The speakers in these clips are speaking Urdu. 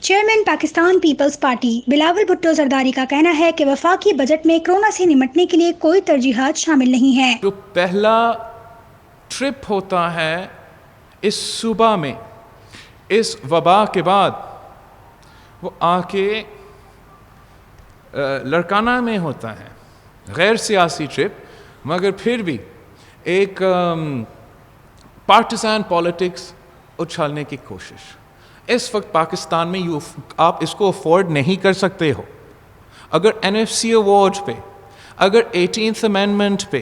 چیئرمین پاکستان پیپلز پارٹی بلاول بھٹو زرداری کا کہنا ہے کہ وفاقی بجٹ میں کورونا سے نمٹنے کے لیے کوئی ترجیحات شامل نہیں ہیں۔ جو پہلا ٹرپ ہوتا ہے اس صوبہ میں اس وبا کے بعد، وہ آ کے لڑکانہ میں ہوتا ہے، غیر سیاسی ٹرپ، مگر پھر بھی ایک پارٹیزان پالیٹکس اچھالنے کی کوشش۔ اس وقت پاکستان میں آپ اس کو افورڈ نہیں کر سکتے ہو۔ اگر NFC ایوارڈ پہ، اگر 18th امینڈمنٹ پہ،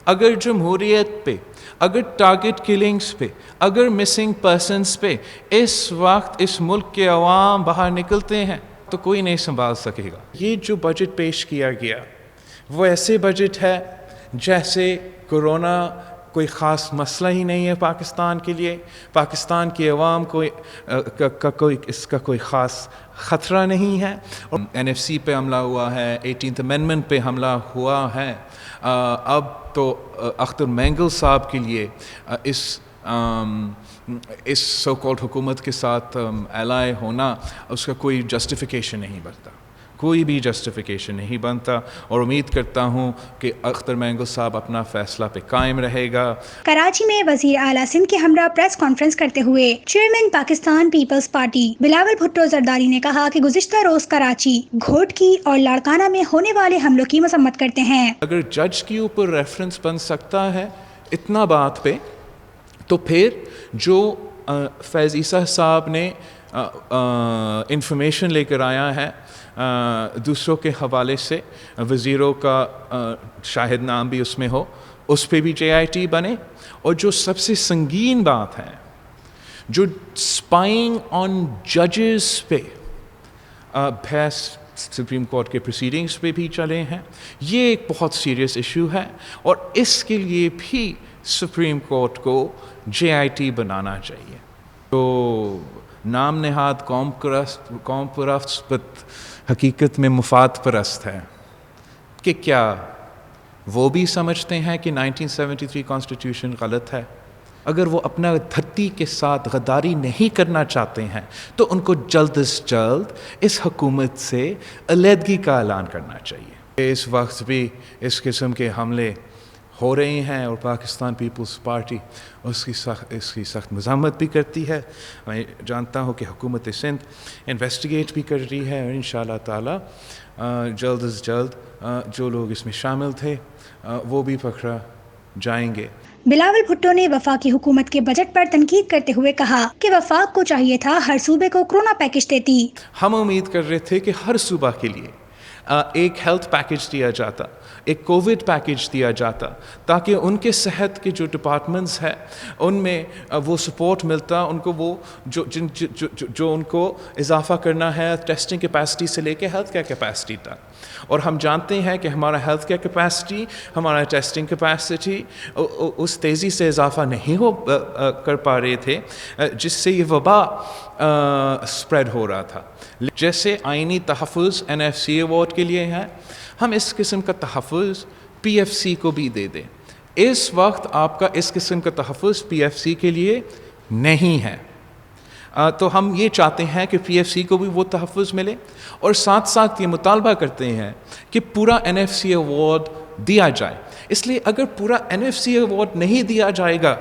اگر جمہوریت پہ، اگر ٹارگٹ کلنگز پہ، اگر مسنگ پرسنز پہ اس وقت اس ملک کے عوام باہر نکلتے ہیں تو کوئی نہیں سنبھال سکے گا۔ یہ جو بجٹ پیش کیا گیا وہ ایسے بجٹ ہے جیسے کورونا کوئی خاص مسئلہ ہی نہیں ہے پاکستان کے لیے، پاکستان کی عوام کو اس کا کوئی خاص خطرہ نہیں ہے۔ NFC پہ حملہ ہوا ہے، 18th امینڈمنٹ پہ حملہ ہوا ہے، اب تو اختر مینگل صاحب کے لیے اس سو کالڈ حکومت کے ساتھ الائے ہونا، اس کا کوئی جسٹیفیکیشن نہیں بنتا، کوئی بھی جسٹیفیکیشن نہیں بنتا، اور امید کرتا ہوں کہ اختر مینگل صاحب اپنا فیصلہ پہ قائم رہے گا۔ کراچی میں وزیر اعلیٰ سندھ کے ہمراہ پریس کانفرنس کرتے ہوئے چیئرمین پاکستان پیپلز پارٹی بلاول بھٹو زرداری نے کہا کہ گزشتہ روز کراچی، گھوٹکی اور لاڑکانہ میں ہونے والے حملوں کی مذمت کرتے ہیں۔ اگر جج کے اوپر ریفرنس بن سکتا ہے اتنا بات پہ، تو پھر جو فیض عیسیٰ صاحب نے انفارمیشن لے کر آیا ہے دوسروں کے حوالے سے، وزیروں کا شاہد نام بھی اس میں ہو، اس پہ بھی JIT بنے۔ اور جو سب سے سنگین بات ہے، جو اسپائنگ آن ججز پہ بحث سپریم کورٹ کے پروسیڈنگز پہ بھی چلے ہیں، یہ ایک بہت سیریس ایشو ہے، اور اس کے لیے بھی سپریم کورٹ کو JIT بنانا چاہیے۔ تو نام نہاد قوم پرست حقیقت میں مفاد پرست ہے کہ کیا وہ بھی سمجھتے ہیں کہ 1973 کانسٹیٹیوشن غلط ہے؟ اگر وہ اپنا دھرتی کے ساتھ غداری نہیں کرنا چاہتے ہیں تو ان کو جلد از جلد اس حکومت سے علیحدگی کا اعلان کرنا چاہیے۔ اس وقت بھی اس قسم کے حملے ہو رہے ہیں اور پاکستان پیپلز پارٹی اس کی سخت مذمت بھی کرتی ہے۔ میں جانتا ہوں کہ حکومت سندھ انویسٹیگیٹ بھی کر رہی ہے، اور انشاءاللہ تعالی جلد از جلد جو لوگ اس میں شامل تھے وہ بھی پکڑا جائیں گے۔ بلاول بھٹو نے وفاقی حکومت کے بجٹ پر تنقید کرتے ہوئے کہا کہ وفاق کو چاہیے تھا ہر صوبے کو کورونا پیکج دیتی۔ ہم امید کر رہے تھے کہ ہر صوبہ کے لیے ایک ہیلتھ پیکج دیا جاتا، ایک کووڈ پیکج دیا جاتا، تاکہ ان کے صحت کے جو ڈپارٹمنٹس ہیں ان میں وہ سپورٹ ملتا، ان کو وہ جو ان کو اضافہ کرنا ہے ٹیسٹنگ کیپیسٹی سے لے کے ہیلتھ کیئر کیپیسٹی تک۔ اور ہم جانتے ہیں کہ ہمارا ہیلتھ کیئر کیپیسٹی، ہمارا ٹیسٹنگ کیپیسٹی اس تیزی سے اضافہ نہیں کر پا رہے تھے جس سے یہ وبا اسپریڈ ہو رہا تھا۔ جیسے آئینی تحفظ NFC ایوارڈ کے لیے ہے، ہم اس قسم کا تحفظ PFC کو بھی دے دیں۔ اس وقت آپ کا اس قسم کا تحفظ PFC کے لیے نہیں ہے، تو ہم یہ چاہتے ہیں کہ PFC کو بھی وہ تحفظ ملے، اور ساتھ ساتھ یہ مطالبہ کرتے ہیں کہ پورا NFC ایوارڈ دیا جائے۔ اس لیے اگر پورا NFC ایوارڈ نہیں دیا جائے گا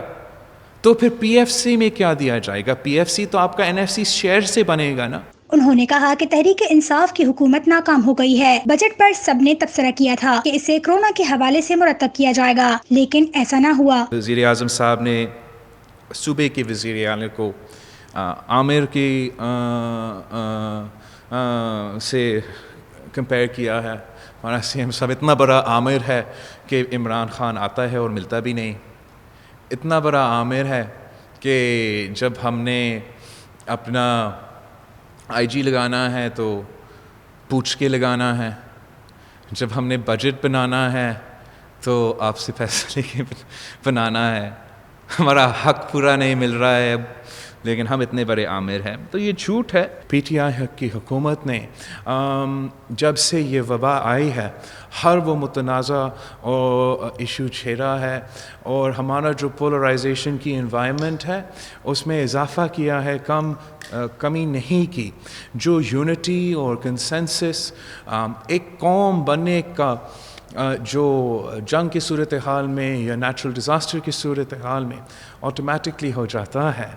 تو پھر PFC میں کیا دیا جائے گا؟ PFC تو آپ کا NFC شیئر سے بنے گا نا۔ انہوں نے کہا کہ تحریک انصاف کی حکومت ناکام ہو گئی ہے۔ بجٹ پر سب نے تبصرہ کیا تھا کہ اسے کورونا کے حوالے سے مرتب کیا جائے گا، لیکن ایسا نہ ہوا۔ وزیر اعظم صاحب نے صوبے کے وزیر اعلیٰ کو عامر کی سے کمپیئر کیا ہے۔ ہمارا CM صاحب اتنا بڑا عامر ہے کہ عمران خان آتا ہے اور ملتا بھی نہیں، اتنا بڑا عامر ہے کہ جب ہم نے اپنا IG لگانا ہے تو پوچھ کے لگانا ہے، جب ہم نے بجٹ بنانا ہے تو آپ سے پیسہ لے کے بنانا ہے۔ ہمارا حق پورا نہیں مل رہا ہے، لیکن ہم اتنے بڑے عامر ہیں. تو یہ جھوٹ ہے. پی ٹی آئی کی حکومت نے جب سے یہ وبا آئی ہے ہر وہ متنازع اور ایشو چھیڑا ہے, اور ہمارا جو پولرائزیشن کی انوائرمنٹ ہے اس میں اضافہ کیا ہے, کمی نہیں کی. جو یونٹی اور کنسنسس ایک قوم بننے کا جو جنگ کی صورتحال میں یا نیچرل ڈیزاسٹر کی صورتحال میں آٹومیٹکلی ہو جاتا ہے,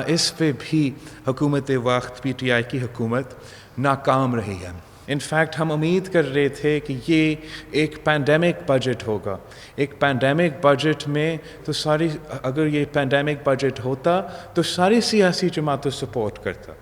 اس پہ بھی حکومت وقت پی ٹی آئی کی حکومت ناکام رہی ہے. انفیکٹ ہم امید کر رہے تھے کہ یہ ایک پینڈیمک بجٹ ہوگا. ایک پینڈیمک بجٹ میں تو اگر یہ پینڈیمک بجٹ ہوتا تو ساری سیاسی جماعتوں سپورٹ کرتا,